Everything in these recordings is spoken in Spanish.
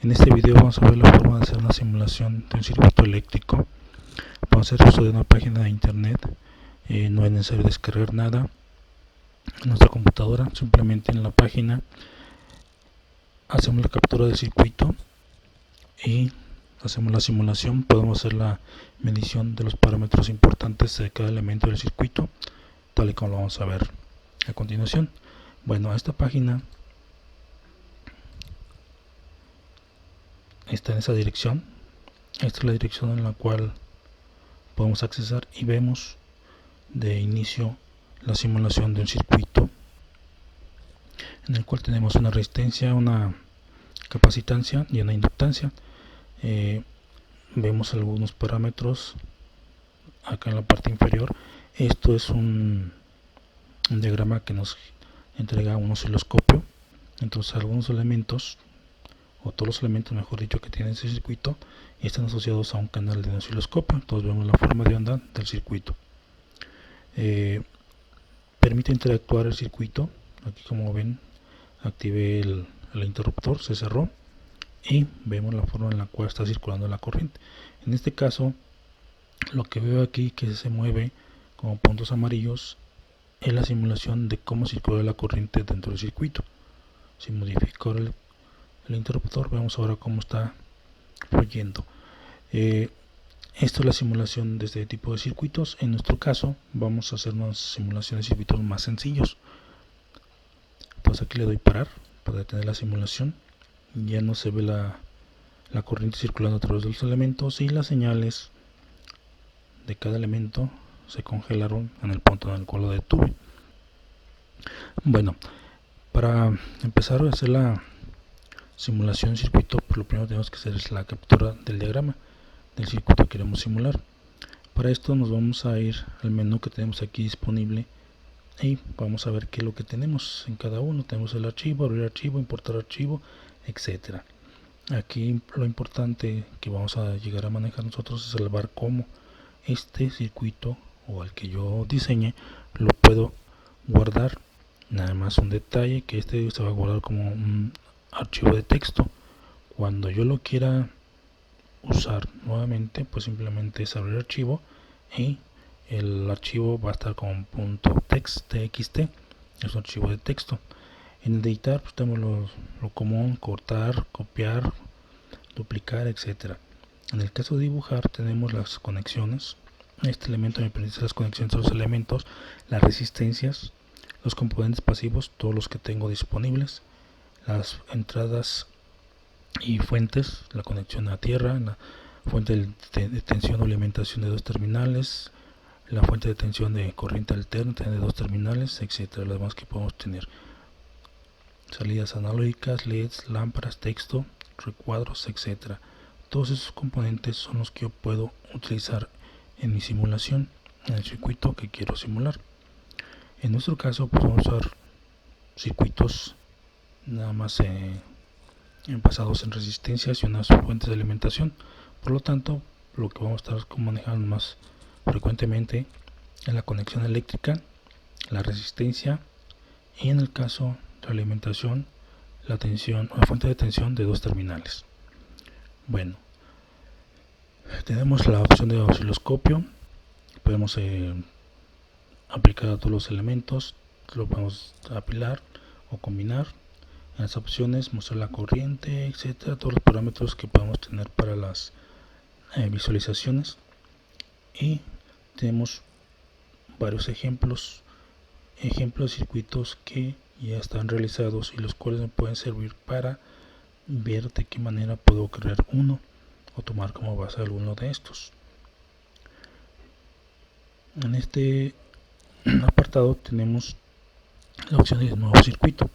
En este video vamos a ver la forma de hacer una simulación de un circuito eléctrico. Vamos a hacer uso de una página de internet. No es necesario descargar nada en nuestra computadora, simplemente en la página hacemos la captura del circuito y hacemos la simulación. Podemos hacer la medición de los parámetros importantes de cada elemento del circuito, tal y como lo vamos a ver a continuación. Bueno, a esta página está en esa dirección. Esta es la dirección en la cual podemos accesar y vemos de inicio la simulación de un circuito en el cual tenemos una resistencia, una capacitancia y una inductancia. Vemos algunos parámetros acá en la parte inferior. Esto es un diagrama que nos entrega un osciloscopio. Entonces algunos elementos, o todos los elementos mejor dicho, que tiene ese circuito están asociados a un canal de osciloscopio. Entonces vemos la forma de onda del circuito. Permite interactuar el circuito. Aquí, como ven, activé el interruptor, se cerró y vemos la forma en la cual está circulando la corriente. En este caso, lo que veo aquí que se mueve como puntos amarillos es la simulación de cómo circula la corriente dentro del circuito. Si modifico el interruptor, vemos ahora cómo está fluyendo. Esto es la simulación de este tipo de circuitos. En nuestro caso vamos a hacer una simulación de circuitos más sencillos. Entonces aquí le doy parar para detener la simulación. Ya no se ve la corriente circulando a través de los elementos y las señales de cada elemento se congelaron en el punto en el cual lo detuve. Bueno, para empezar a hacer la simulación de circuito, pues lo primero que tenemos que hacer es la captura del diagrama del circuito que queremos simular. Para esto nos vamos a ir al menú que tenemos aquí disponible y vamos a ver qué es lo que tenemos en cada uno. Tenemos el archivo, abrir archivo, importar archivo, etcétera. Aquí lo importante que vamos a llegar a manejar nosotros es salvar cómo este circuito o el que yo diseñe lo puedo guardar. Nada más un detalle, que este se va a guardar como un archivo de texto. Cuando yo lo quiera usar nuevamente, pues simplemente es abrir archivo y el archivo va a estar como .txt, es un archivo de texto. En el de editar pues tenemos lo común: cortar, copiar, duplicar, etcétera. En el caso de dibujar tenemos las conexiones. Este elemento me permite las conexiones a los elementos, las resistencias, los componentes pasivos, todos los que tengo disponibles, las entradas y fuentes, la conexión a tierra, la fuente de tensión o alimentación de dos terminales, la fuente de tensión de corriente alterna de dos terminales, etcétera. Lo demás que podemos tener: salidas analógicas, LEDs, lámparas, texto, recuadros, etcétera. Todos esos componentes son los que yo puedo utilizar en mi simulación, en el circuito que quiero simular. En nuestro caso, pues vamos a usar circuitos nada más basados en resistencias y unas fuentes de alimentación. Por lo tanto, lo que vamos a estar manejando más frecuentemente es la conexión eléctrica, la resistencia y, en el caso de la alimentación, la fuente de tensión de dos terminales. Bueno, tenemos la opción de osciloscopio. Podemos aplicar a todos los elementos, lo podemos apilar o combinar. En las opciones mostrar la corriente, etcétera, todos los parámetros que podemos tener para las visualizaciones. Y tenemos varios ejemplos de circuitos que ya están realizados y los cuales me pueden servir para ver de qué manera puedo crear uno o tomar como base alguno de estos. En este apartado tenemos la opción de nuevo circuito,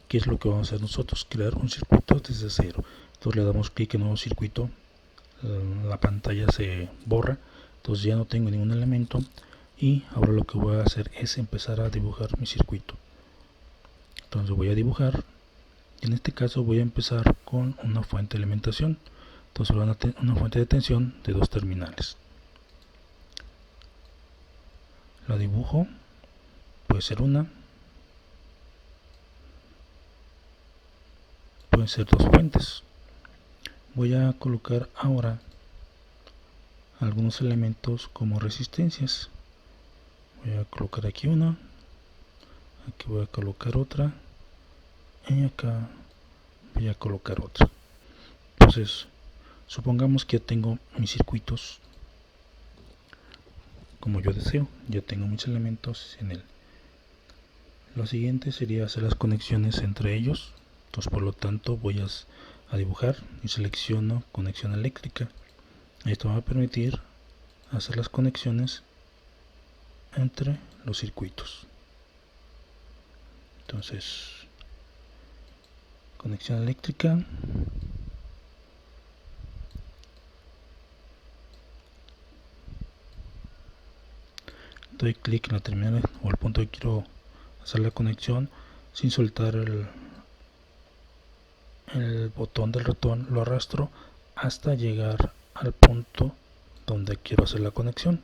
que es lo que vamos a hacer nosotros: crear un circuito desde cero. Entonces le damos clic en nuevo circuito, la pantalla se borra, entonces ya no tengo ningún elemento y ahora lo que voy a hacer es empezar a dibujar mi circuito. Entonces voy a dibujar. En este caso voy a empezar con una fuente de alimentación. Entonces una fuente de tensión de dos terminales. La dibujo, puede ser una, pueden ser dos fuentes. Voy a colocar ahora algunos elementos como resistencias. Voy a colocar aquí una, aquí voy a colocar otra y acá voy a colocar otra. Entonces supongamos que ya tengo mis circuitos como yo deseo, ya tengo mis elementos en él. Lo siguiente sería hacer las conexiones entre ellos. Entonces por lo tanto voy a dibujar y selecciono conexión eléctrica. Esto me va a permitir hacer las conexiones entre los circuitos. Entonces, conexión eléctrica, doy clic en la terminal o el punto que quiero hacer la conexión sin soltar el botón del ratón, lo arrastro hasta llegar al punto donde quiero hacer la conexión.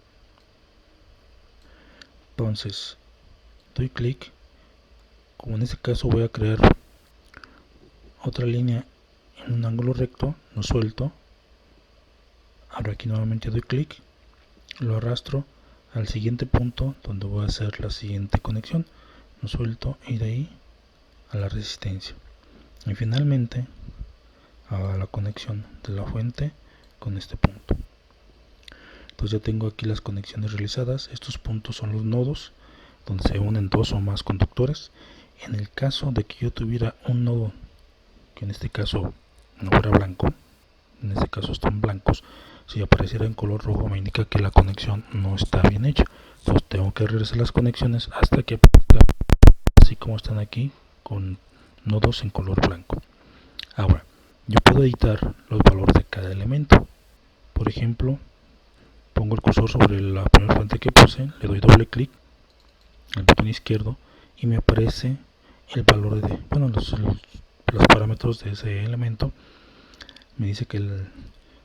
Entonces doy clic, como en este caso voy a crear otra línea en un ángulo recto, lo suelto. Ahora aquí nuevamente doy clic, lo arrastro al siguiente punto donde voy a hacer la siguiente conexión, lo suelto y de ahí a la resistencia. Y finalmente a la conexión de la fuente con este punto. Entonces ya tengo aquí las conexiones realizadas. Estos puntos son los nodos donde se unen dos o más conductores. En el caso de que yo tuviera un nodo que en este caso no fuera blanco, en este caso están blancos, si apareciera en color rojo me indica que la conexión no está bien hecha. Entonces tengo que regresar las conexiones hasta que aparezca así como están aquí, con nodos en color blanco. Ahora yo puedo editar los valores de cada elemento. Por ejemplo, pongo el cursor sobre la primera fuente que puse, le doy doble clic al botón izquierdo y me aparece el valor de, bueno, los parámetros de ese elemento. Me dice que el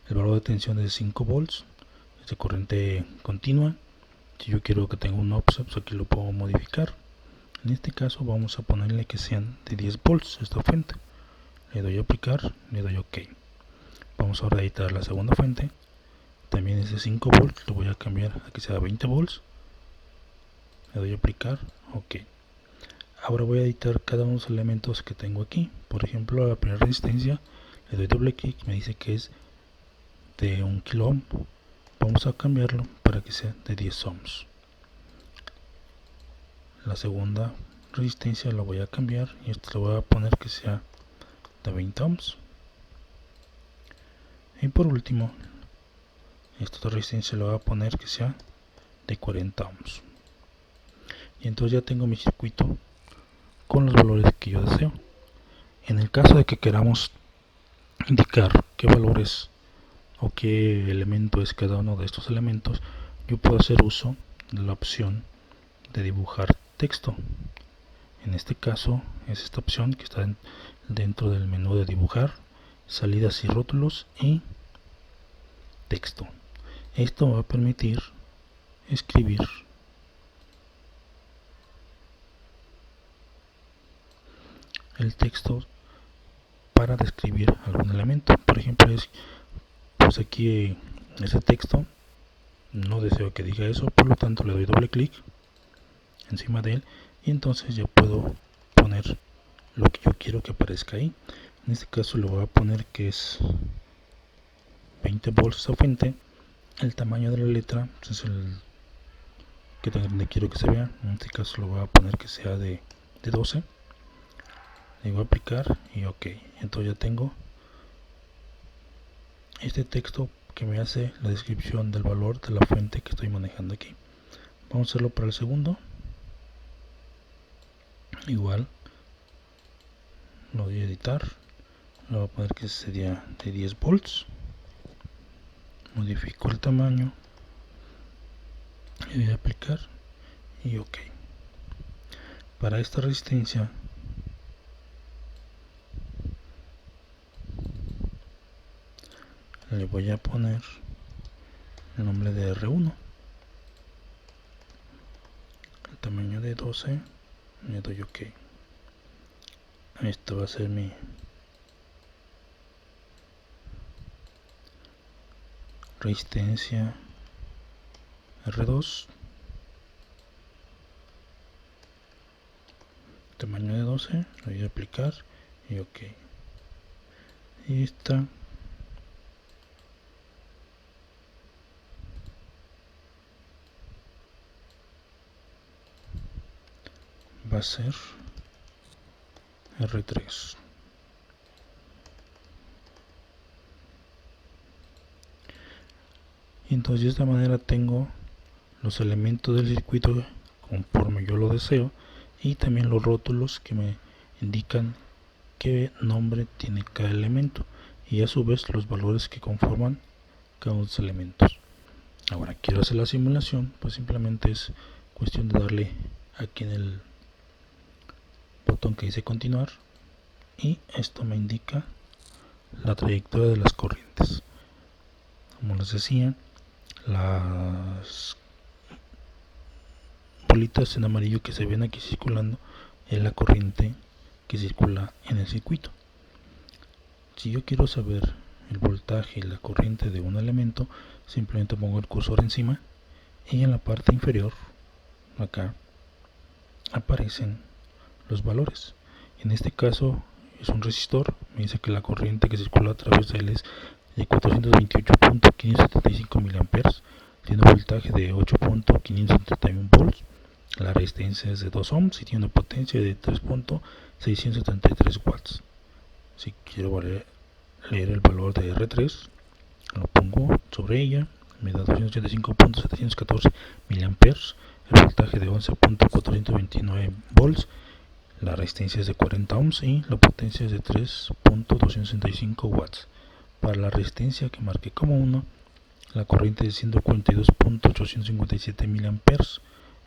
valor de tensión es de 5 volts, es de corriente continua. Si yo quiero que tenga un offset, pues aquí lo puedo modificar. En este caso vamos a ponerle que sean de 10 volts esta fuente. Le doy a aplicar, le doy OK. Vamos ahora a editar la segunda fuente. También es de 5 volts, lo voy a cambiar a que sea 20 volts. Le doy a aplicar, OK. Ahora voy a editar cada uno de los elementos que tengo aquí. Por ejemplo, a la primera resistencia le doy doble clic, me dice que es de 1 kilo ohm. Vamos a cambiarlo para que sea de 10 ohms. La segunda resistencia la voy a cambiar y esto lo voy a poner que sea de 20 ohms. Y por último, esta otra resistencia la voy a poner que sea de 40 ohms. Y entonces ya tengo mi circuito con los valores que yo deseo. En el caso de que queramos indicar qué valores o qué elemento es cada uno de estos elementos, yo puedo hacer uso de la opción de dibujar texto. En este caso es esta opción que está dentro del menú de dibujar, salidas y rótulos y texto. Esto me va a permitir escribir el texto para describir algún elemento. Por ejemplo, pues aquí ese texto no deseo que diga eso, por lo tanto le doy doble clic encima de él y entonces ya puedo poner lo que yo quiero que aparezca ahí. En este caso le voy a poner que es 20 volts a fuente. El tamaño de la letra pues es el que tan grande quiero que se vea. En este caso lo voy a poner que sea de 12. Le voy a aplicar y OK. Entonces ya tengo este texto que me hace la descripción del valor de la fuente que estoy manejando aquí. Vamos a hacerlo para el segundo. Igual lo voy a editar. Le voy a poner que sería de 10 volts. Modifico el tamaño. Le voy a aplicar y OK. Para esta resistencia le voy a poner el nombre de R1, el tamaño de 12, le doy OK. Esto va a ser mi resistencia R2, tamaño de 12, le voy a aplicar y ok. Y esta va a ser R3. Y entonces de esta manera tengo los elementos del circuito conforme yo lo deseo y también los rótulos que me indican qué nombre tiene cada elemento y a su vez los valores que conforman cada uno de los elementos. Ahora quiero hacer la simulación, pues simplemente es cuestión de darle aquí en el botón que dice continuar y esto me indica la trayectoria de las corrientes. Como les decía, las bolitas en amarillo que se ven aquí circulando es la corriente que circula en el circuito. Si yo quiero saber el voltaje y la corriente de un elemento, simplemente pongo el cursor encima y en la parte inferior acá aparecen los valores. En este caso es un resistor, me dice que la corriente que circula a través de él es de 428.575 mA, tiene un voltaje de 8.571 volts, la resistencia es de 2 ohms y tiene una potencia de 3.673 watts. Si quiero leer el valor de R3, lo pongo sobre ella, me da 285.714 mA, el voltaje de 11.429 volts, la resistencia es de 40 ohms y la potencia es de 3.265 watts. Para la resistencia que marqué como 1, la corriente es de 142.857 mA,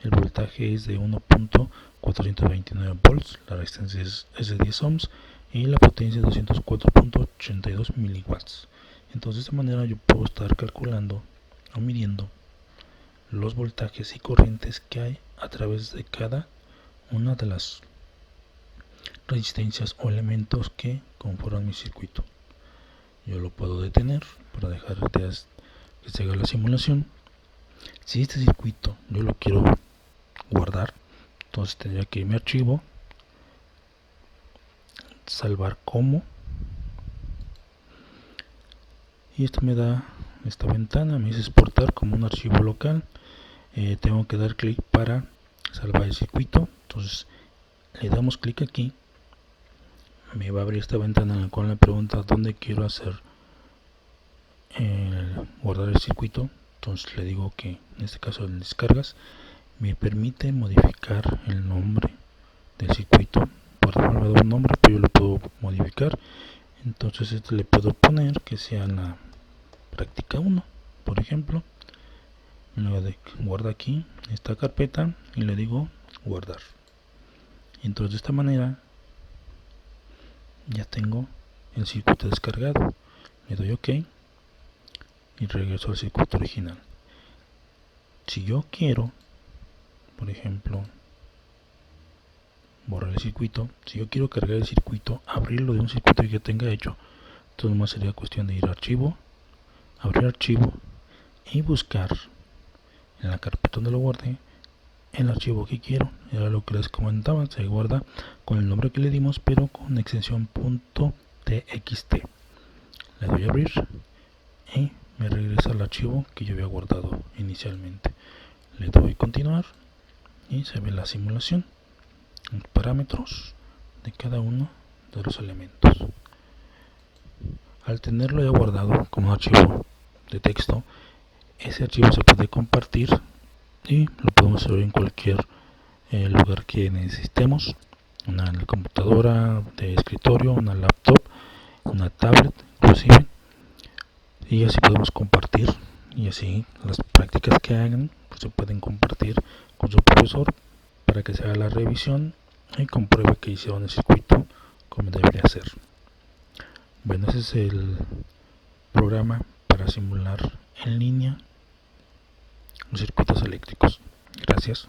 el voltaje es de 1.429 volts, la resistencia es de 10 ohms y la potencia es de 204.82 miliwatts. Entonces de esta manera yo puedo estar calculando o midiendo los voltajes y corrientes que hay a través de cada una de las resistencias o elementos que conforman mi circuito. Yo lo puedo detener para dejar que se haga la simulación. Si este circuito yo lo quiero guardar, entonces tendría que irme a archivo, salvar como, y esto me da esta ventana, me dice exportar como un archivo local. Tengo que dar clic para salvar el circuito, entonces le damos clic aquí, me va a abrir esta ventana en la cual me pregunta dónde quiero hacer guardar el circuito. Entonces le digo que en este caso en descargas me permite modificar el nombre del circuito. Por default me da un nombre, pero yo lo puedo modificar. Entonces le puedo poner que sea la práctica 1, por ejemplo. Lo guarda aquí esta carpeta y le digo guardar. Entonces de esta manera ya tengo el circuito descargado. Le doy OK y regreso al circuito original. Si yo quiero, por ejemplo, borrar el circuito, si yo quiero cargar el circuito, abrirlo de un circuito que tenga hecho, entonces nomás sería cuestión de ir a archivo, abrir archivo y buscar en la carpeta donde lo guardé el archivo que quiero. Era lo que les comentaba, se guarda con el nombre que le dimos pero con extensión .txt. Le doy a abrir y me regresa al archivo que yo había guardado inicialmente. Le doy continuar y se ve la simulación, los parámetros de cada uno de los elementos. Al tenerlo ya guardado como archivo de texto, ese archivo se puede compartir y lo podemos ver en cualquier lugar que necesitemos, una computadora de escritorio, una laptop, una tablet inclusive, y así podemos compartir, y así las prácticas que hagan pues se pueden compartir con su profesor para que se haga la revisión y compruebe que hicieron el circuito como debería ser. Bueno, ese es el programa para simular en línea los circuitos eléctricos. Gracias.